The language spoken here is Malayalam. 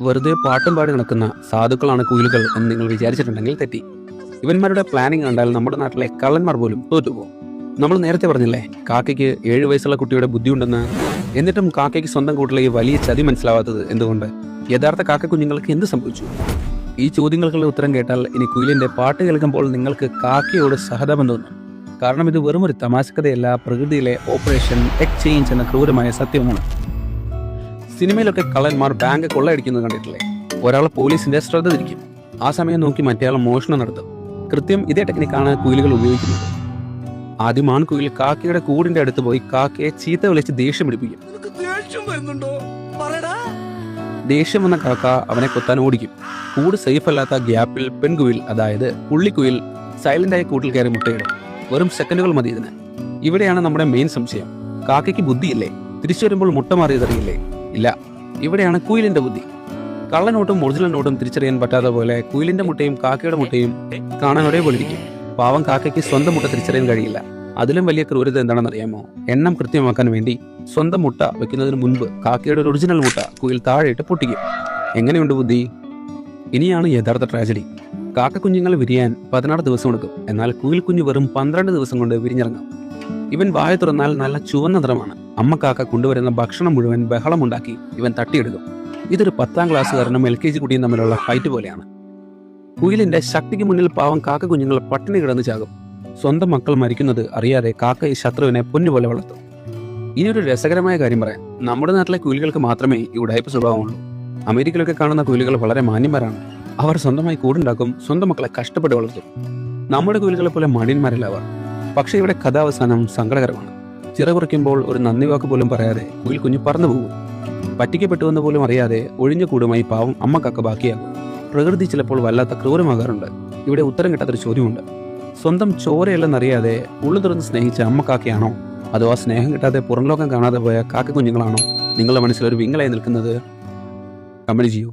വെറുതെ പാട്ടും പാടി നടക്കുന്ന സാധുക്കളാണ് കുയിലുകൾ എന്ന് നിങ്ങൾ വിചാരിച്ചിട്ടുണ്ടെങ്കിൽ തെറ്റി. ഇവന്മാരുടെ പ്ലാനിങ് കണ്ടാൽ നമ്മുടെ നാട്ടിലെ കള്ളന്മാർ പോലും തോറ്റുപോകും. നമ്മൾ നേരത്തെ പറഞ്ഞില്ലേ, കാക്കയ്ക്ക് 7 വയസ്സുള്ള കുട്ടിയുടെ ബുദ്ധിയുണ്ടെന്ന്. എന്നിട്ടും കാക്കയ്ക്ക് സ്വന്തം കൂട്ടിലെ ഈ വലിയ ചതി മനസ്സിലാവാത്തത് എന്തുകൊണ്ട്? യഥാർത്ഥ കാക്ക കുഞ്ഞുങ്ങൾക്ക് എന്ത് സംഭവിച്ചു? ഈ ചോദ്യങ്ങൾക്കുള്ള ഉത്തരം കേട്ടാൽ ഇനി കുയിലിന്റെ പാട്ട് കേൾക്കുമ്പോൾ നിങ്ങൾക്ക് കാക്കയോട് സഹതാപം തോന്നും. കാരണം ഇത് വെറും ഒരു തമാശക്കഥയല്ല, പ്രകൃതിയിലെ ഓപ്പറേഷൻ എക്സ്ചേഞ്ച് എന്ന ക്രൂരമായ സത്യമാണ്. സിനിമയിലൊക്കെ കള്ളന്മാർ ബാങ്ക് കൊള്ളയടിക്കുന്നത് കണ്ടിട്ടില്ലേ? ഒരാൾ പോലീസിന്റെ ശ്രദ്ധ തിരിക്കും, ആ സമയം നോക്കി മറ്റേയാൾ മോഷണം നടത്തും. കൃത്യം ഇതേ ടെക്നിക്കാണ് കുയിലുകൾ ഉപയോഗിക്കുന്നത്. ആദ്യം ആൺകുയിൽ കാക്കയുടെ കൂടിന്റെ അടുത്ത് പോയി കാക്കയെ ചീത്ത വിളിച്ച് ദേഷ്യം പിടിപ്പിക്കും. ദേഷ്യം വന്ന കാക്ക അവനെ കൊത്താൻ ഓടിക്കും. കൂട് സേഫ് അല്ലാത്ത ഗ്യാപ്പിൽ പെൺകുയിൽ, അതായത് പുള്ളിക്കുയിൽ സൈലന്റായ കൂട്ടിൽ കയറി മുട്ടയിടും. വെറും സെക്കൻഡുകൾ മതി ഇതിന്. ഇവിടെയാണ് നമ്മുടെ മെയിൻ സംശയം. കാക്കയ്ക്ക് ബുദ്ധിയില്ലേ? തിരിച്ചു വരുമ്പോൾ മുട്ട മാറിയതറിയില്ലേ? ഇല്ല, ഇവിടെയാണ് കുയിലിന്റെ ബുദ്ധി. കള്ളനോട്ടും ഒറിജിനൽ നോട്ടും തിരിച്ചറിയാൻ പറ്റാത്ത പോലെ കുയിലിന്റെ മുട്ടയും കാക്കയുടെ മുട്ടയും കാണാൻ ഒരേപോലെ ഇരിക്കും. പാവം കാക്കയ്ക്ക് സ്വന്തം മുട്ട തിരിച്ചറിയാൻ കഴിയില്ല. അതിലും വലിയ ക്രൂരത എന്താണെന്ന് അറിയാമോ? എണ്ണം കൃത്യമാക്കാൻ വേണ്ടി സ്വന്തം മുട്ട വെക്കുന്നതിന് മുൻപ് കാക്കയുടെ ഒരു ഒറിജിനൽ മുട്ട കുയിൽ താഴെയിട്ട് പൊട്ടിക്കും. എങ്ങനെയുണ്ട് ബുദ്ധി? ഇനിയാണ് യഥാർത്ഥ ട്രാജഡി. കാക്ക കുഞ്ഞുങ്ങൾ വിരിയാൻ 16 ദിവസം എടുക്കും. എന്നാൽ കുയിൽ കുഞ്ഞ് വെറും 12 ദിവസം കൊണ്ട് വിരിഞ്ഞിറങ്ങും. ഇവൻ വായ തുറന്നാൽ നല്ല ചുവന്ന നിറമാണ്. അമ്മ കാക്ക കൊണ്ടുവരുന്ന ഭക്ഷണം മുഴുവൻ ബഹളമുണ്ടാക്കി ഇവൻ തട്ടിയെടുക്കും. ഇതൊരു 10ാം ക്ലാസ്സുകാരനും LKG കുട്ടിയും തമ്മിലുള്ള ഫൈറ്റ് പോലെയാണ്. കുയിലിന്റെ ശക്തിക്ക് മുന്നിൽ പാവം കാക്ക കുഞ്ഞുങ്ങൾ പട്ടിണി കിടന്ന് ചാകും. സ്വന്തം മക്കൾ മരിക്കുന്നത് അറിയാതെ കാക്ക ഈ ശത്രുവിനെ പൊന്നുപോലെ വളർത്തും. ഇനിയൊരു രസകരമായ കാര്യം പറയാം. നമ്മുടെ നാട്ടിലെ കുയിലുകൾക്ക് മാത്രമേ ഈ ഉടായ്പ സ്വഭാവമുള്ളൂ. അമേരിക്കയിലൊക്കെ കാണുന്ന കുയിലുകൾ വളരെ മാന്യന്മാരാണ്. അവർ സ്വന്തമായി കൂടുണ്ടാക്കും, സ്വന്തം മക്കളെ കഷ്ടപ്പെട്ട് വളർത്തും. നമ്മുടെ കുയിലുകളെ പോലെ മടിയന്മാരല്ല അവർ. പക്ഷേ ഇവിടെ കഥാവസാനം സങ്കടകരമാണ്. ചിറകുറയ്ക്കുമ്പോൾ ഒരു നന്ദി വാക്ക് പോലും പറയാതെ കുയിൽ കുഞ്ഞ് പറന്നു പോകും. പറ്റിക്കപ്പെട്ടുവെന്ന് പോലും അറിയാതെ ഒഴിഞ്ഞ കൂടുമായി പാവം അമ്മ കാക്ക ബാക്കിയാകും. പ്രകൃതി ചിലപ്പോൾ വല്ലാത്ത ക്രൂരമാകാറുണ്ട്. ഇവിടെ ഉത്തരം കിട്ടാത്തൊരു ചോദ്യമുണ്ട്. സ്വന്തം ചോരയല്ലെന്നറിയാതെ ഉള്ളു തുറന്ന് സ്നേഹിച്ച അമ്മ കാക്കയാണോ, അതോ ആ സ്നേഹം കിട്ടാതെ പുറംലോകം കാണാതെ പോയ കാക്ക കുഞ്ഞുങ്ങളാണോ നിങ്ങളുടെ മനസ്സിലൊരു വിങ്ങലായി നിൽക്കുന്നത്? കമന്റ് ചെയ്യൂ.